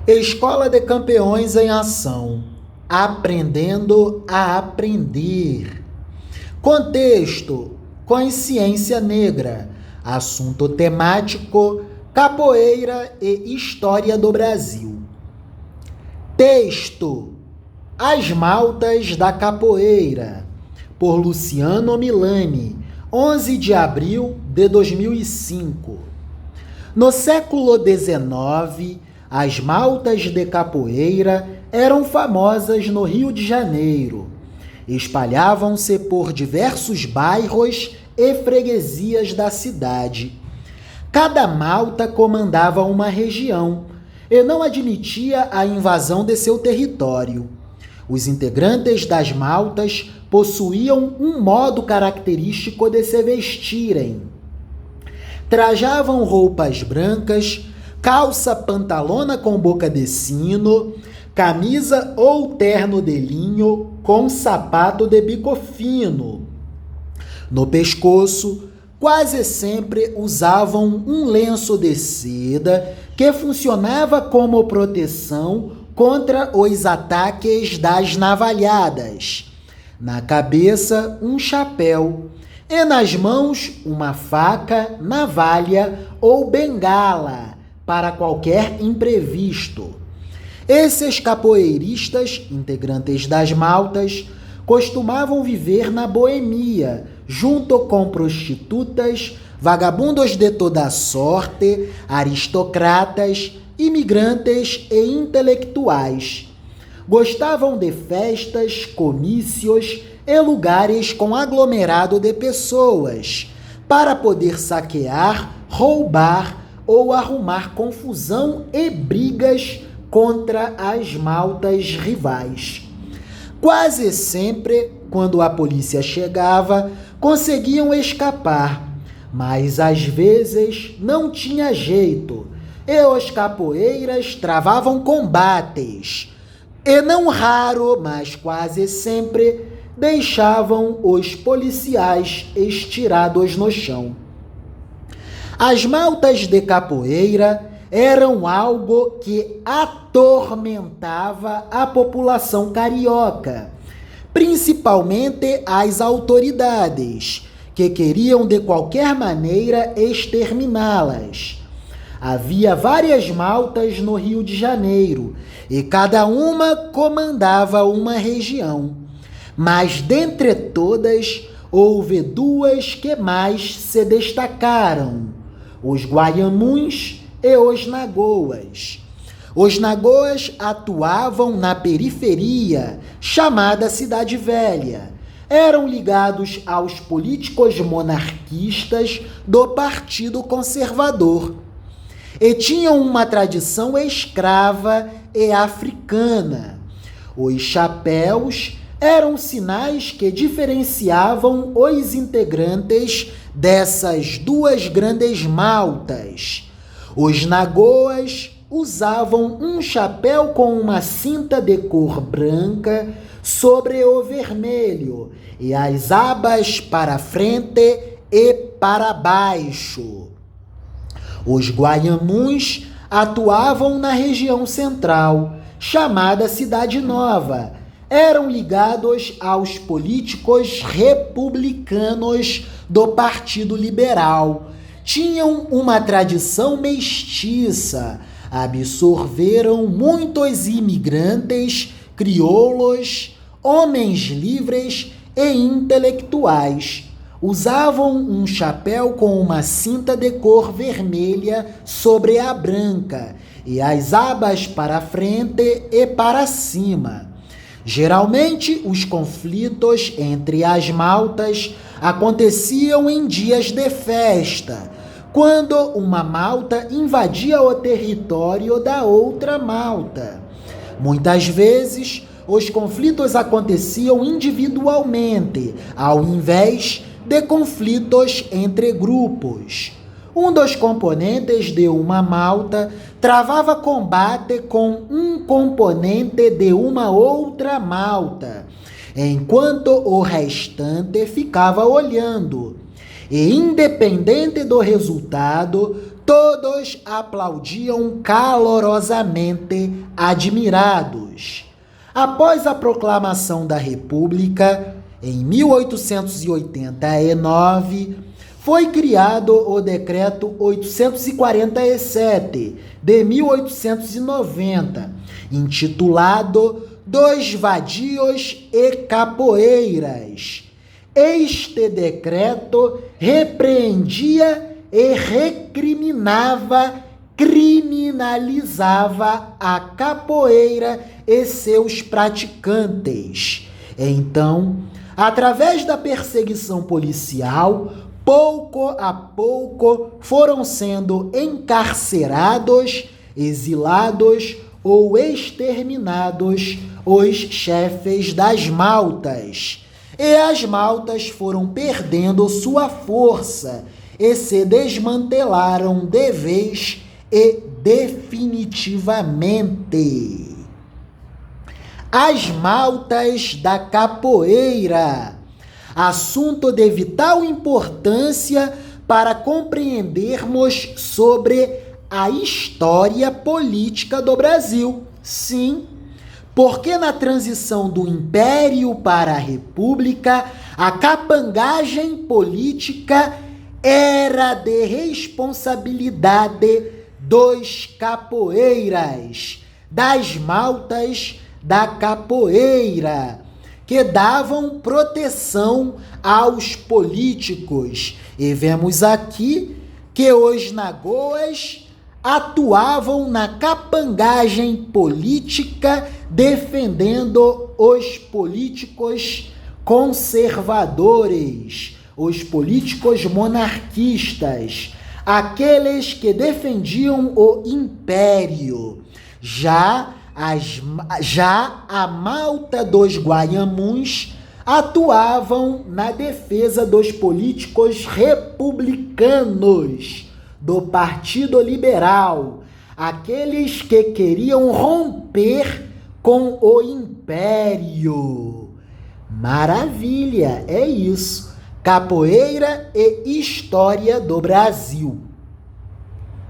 Escola de Campeões em Ação. Aprendendo a aprender. Contexto: consciência negra. Assunto temático: capoeira e história do Brasil. Texto: As Maltas da Capoeira, por Luciano Milani, 11 de abril de 2005. No século XIX, as maltas de capoeira eram famosas no Rio de Janeiro. Espalhavam-se por diversos bairros e freguesias da cidade. Cada malta comandava uma região e não admitia a invasão de seu território. Os integrantes das maltas possuíam um modo característico de se vestirem. Trajavam roupas brancas, calça pantalona com boca de sino, camisa ou terno de linho com sapato de bico fino. No pescoço, quase sempre usavam um lenço de seda que funcionava como proteção contra os ataques das navalhadas. Na cabeça, um chapéu. E nas mãos, uma faca, navalha ou bengala, para qualquer imprevisto. Esses capoeiristas, integrantes das maltas, costumavam viver na boemia, junto com prostitutas, vagabundos de toda sorte, aristocratas, imigrantes e intelectuais. Gostavam de festas, comícios e lugares com aglomerado de pessoas, para poder saquear, roubar ou arrumar confusão e brigas contra as maltas rivais. Quase sempre, quando a polícia chegava, conseguiam escapar, mas às vezes não tinha jeito, e os capoeiras travavam combates, e não raro, mas quase sempre, deixavam os policiais estirados no chão. As maltas de capoeira eram algo que atormentava a população carioca, principalmente as autoridades, que queriam de qualquer maneira exterminá-las. Havia várias maltas no Rio de Janeiro, e cada uma comandava uma região. Mas dentre todas, houve duas que mais se destacaram: os Guaiamuns e os Nagoas. Os Nagoas atuavam na periferia, chamada Cidade Velha. Eram ligados aos políticos monarquistas do Partido Conservador e tinham uma tradição escrava e africana. Os chapéus eram sinais que diferenciavam os integrantes dessas duas grandes maltas. Os Nagoas usavam um chapéu com uma cinta de cor branca sobre o vermelho e as abas para frente e para baixo. Os Guaiamuns atuavam na região central, chamada Cidade Nova. Eram ligados aos políticos republicanos do Partido Liberal. Tinham uma tradição mestiça, absorveram muitos imigrantes, crioulos, homens livres e intelectuais. Usavam um chapéu com uma cinta de cor vermelha sobre a branca e as abas para frente e para cima. Geralmente, os conflitos entre as maltas aconteciam em dias de festa, quando uma malta invadia o território da outra malta. Muitas vezes, os conflitos aconteciam individualmente, ao invés de conflitos entre grupos. Um dos componentes de uma malta travava combate com um componente de uma outra malta, enquanto o restante ficava olhando. E independente do resultado, todos aplaudiam calorosamente, admirados. Após a proclamação da República, em 1889, foi criado o Decreto 847, de 1890, intitulado Dos Vadios e Capoeiras. Este decreto repreendia e criminalizava a capoeira e seus praticantes. Então, através da perseguição policial, pouco a pouco foram sendo encarcerados, exilados ou exterminados os chefes das maltas. E as maltas foram perdendo sua força e se desmantelaram de vez e definitivamente. As maltas da capoeira, assunto de vital importância para compreendermos sobre a história política do Brasil. Sim, porque na transição do Império para a República, a capangagem política era de responsabilidade dos capoeiras, das maltas da capoeira, que davam proteção aos políticos. E vemos aqui que os nagoas atuavam na capangagem política, defendendo os políticos conservadores, os políticos monarquistas, aqueles que defendiam o império. Já a malta dos Guaiamuns atuavam na defesa dos políticos republicanos do Partido Liberal, aqueles que queriam romper com o império. Maravilha, é isso. Capoeira e história do Brasil.